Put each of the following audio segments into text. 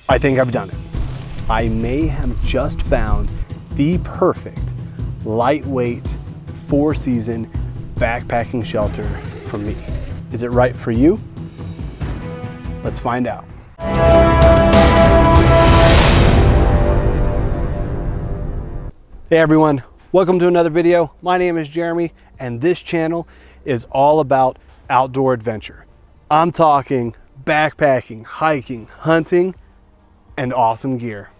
I think I've done it. I may have just found the perfect lightweight 4-season backpacking shelter for me. Is it right for you? Let's find out. Hey everyone, welcome to another video. My name is Jeremy and this channel is all about outdoor adventure. I'm talking backpacking, hiking, hunting, and awesome gear.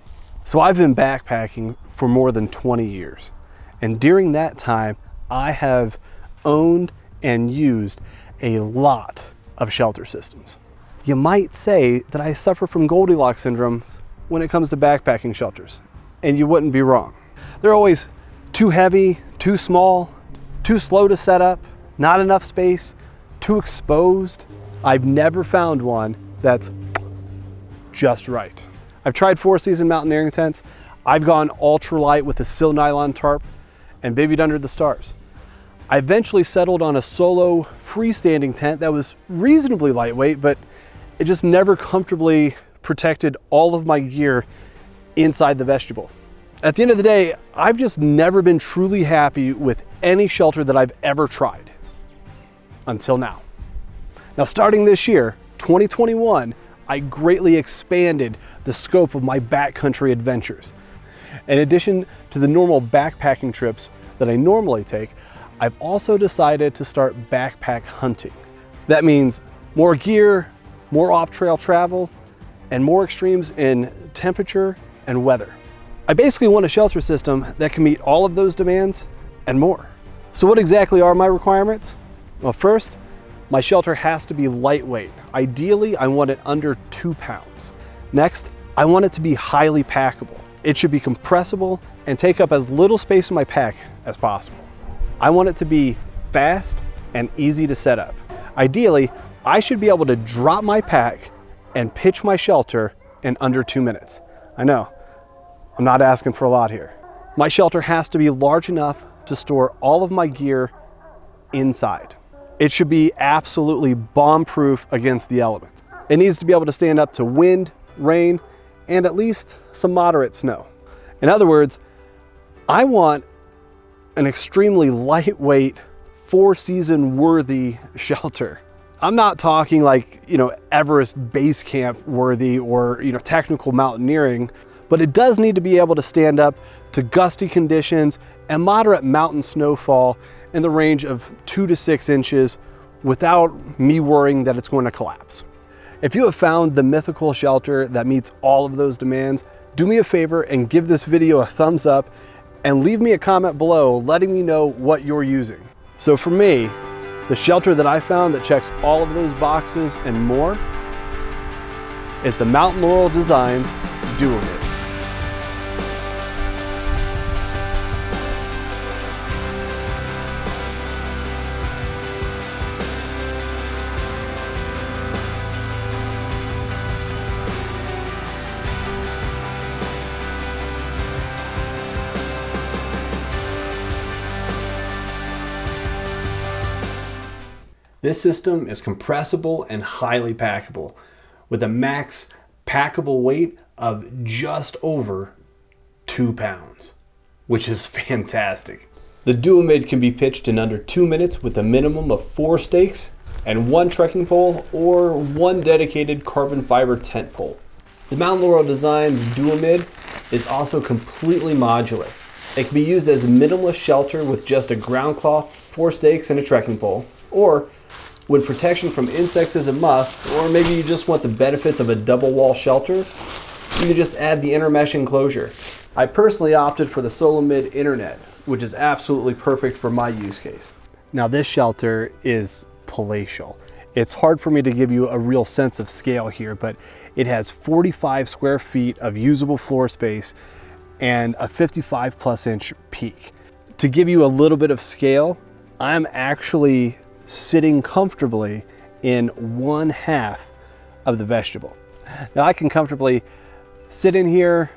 So I've been backpacking for more than 20 years. And during that time, I have owned and used a lot of shelter systems. You might say that I suffer from Goldielocks syndrome when it comes to backpacking shelters, and you wouldn't be wrong. They're always too heavy, too small, too slow to set up, not enough space, too exposed. I've never found one that's just right. I've tried 4-season mountaineering tents. I've gone ultralight with a sil nylon tarp and babied under the stars. I eventually settled on a solo freestanding tent that was reasonably lightweight, but it just never comfortably protected all of my gear inside the vestibule. At the end of the day, I've just never been truly happy with any shelter that I've ever tried until now. Now, starting this year, 2021, I greatly expanded the scope of my backcountry adventures. In addition to the normal backpacking trips that I normally take, I've also decided to start backpack hunting. That means more gear, more off-trail travel, and more extremes in temperature and weather. I basically want a shelter system that can meet all of those demands and more. So what exactly are my requirements? Well, first, my shelter has to be lightweight. Ideally, I want it under 2 pounds. Next, I want it to be highly packable. It should be compressible and take up as little space in my pack as possible. I want it to be fast and easy to set up. Ideally, I should be able to drop my pack and pitch my shelter in under 2 minutes. I know, I'm not asking for a lot here. My shelter has to be large enough to store all of my gear inside. It should be absolutely bomb-proof against the elements. It needs to be able to stand up to wind, rain, and at least some moderate snow. In other words, I want an extremely lightweight, 4-season worthy shelter. I'm not talking like, Everest base camp worthy or, technical mountaineering, but it does need to be able to stand up to gusty conditions and moderate mountain snowfall in the range of 2 to 6 inches without me worrying that it's going to collapse. If you have found the mythical shelter that meets all of those demands, do me a favor and give this video a thumbs up and leave me a comment below letting me know what you're using. So for me, the shelter that I found that checks all of those boxes and more is the Laurel Designs Duomid. This system is compressible and highly packable with a max packable weight of just over 2 pounds, which is fantastic. The Duomid can be pitched in under 2 minutes with a minimum of 4 stakes and 1 trekking pole or 1 dedicated carbon fiber tent pole. The Laurel Designs Duomid is also completely modular. It can be used as a minimalist shelter with just a ground cloth, 4 stakes, and a trekking pole, or when protection from insects is a must, or maybe you just want the benefits of a double wall shelter, you can just add the intermesh enclosure. I personally opted for the Duomid Internet, which is absolutely perfect for my use case. Now this shelter is palatial. It's hard for me to give you a real sense of scale here, but it has 45 square feet of usable floor space and a 55+ inch peak. To give you a little bit of scale, I'm actually sitting comfortably in 1/2 of the vestibule. Now I can comfortably sit in here,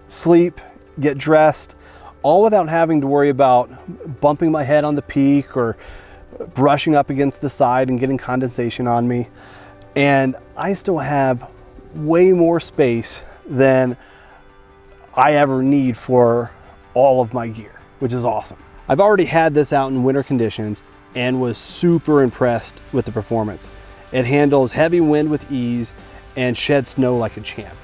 sleep, get dressed, all without having to worry about bumping my head on the peak or brushing up against the side and getting condensation on me. And I still have way more space than I ever need for all of my gear, which is awesome. I've already had this out in winter conditions and was super impressed with the performance. It handles heavy wind with ease and sheds snow like a champ.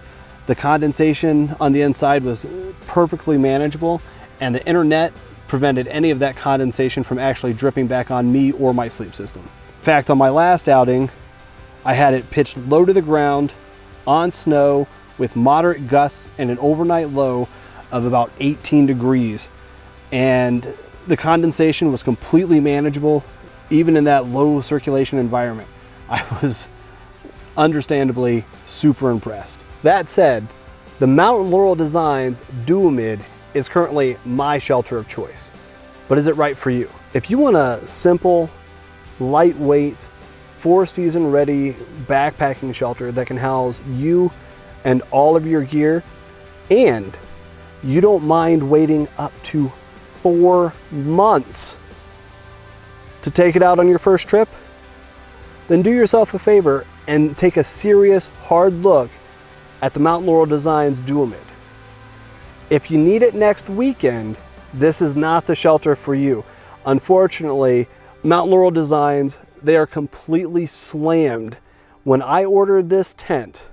The condensation on the inside was perfectly manageable, and the internet prevented any of that condensation from actually dripping back on me or my sleep system. In fact, on my last outing, I had it pitched low to the ground on snow with moderate gusts and an overnight low of about 18 degrees. And the condensation was completely manageable, even in that low circulation environment. I was understandably super impressed. That said, the Mountain Laurel Designs Duomid is currently my shelter of choice. But is it right for you? If you want a simple, lightweight, 4-season ready backpacking shelter that can house you and all of your gear, and you don't mind waiting up to 4 months to take it out on your first trip, then do yourself a favor and take a serious, hard look at the Mountain Laurel Designs Duomid. If you need it next weekend, this is not the shelter for you. Unfortunately, Mountain Laurel Designs, they are completely slammed. When I ordered this tent,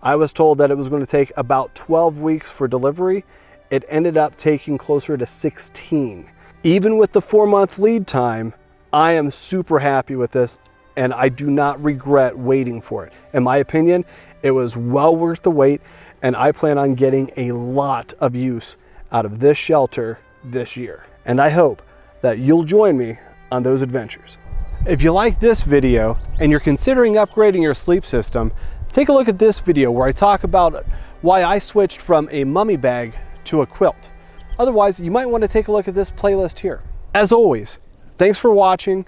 I was told that it was going to take about 12 weeks for delivery. It ended up taking closer to 16. Even with the 4-month lead time, I am super happy with this, and I do not regret waiting for it. In my opinion, it was well worth the wait, and I plan on getting a lot of use out of this shelter this year. And I hope that you'll join me on those adventures. If you like this video and you're considering upgrading your sleep system, take a look at this video where I talk about why I switched from a mummy bag to a quilt. Otherwise, you might want to take a look at this playlist here. As always, thanks for watching,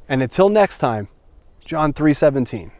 and until next time, John 3:17.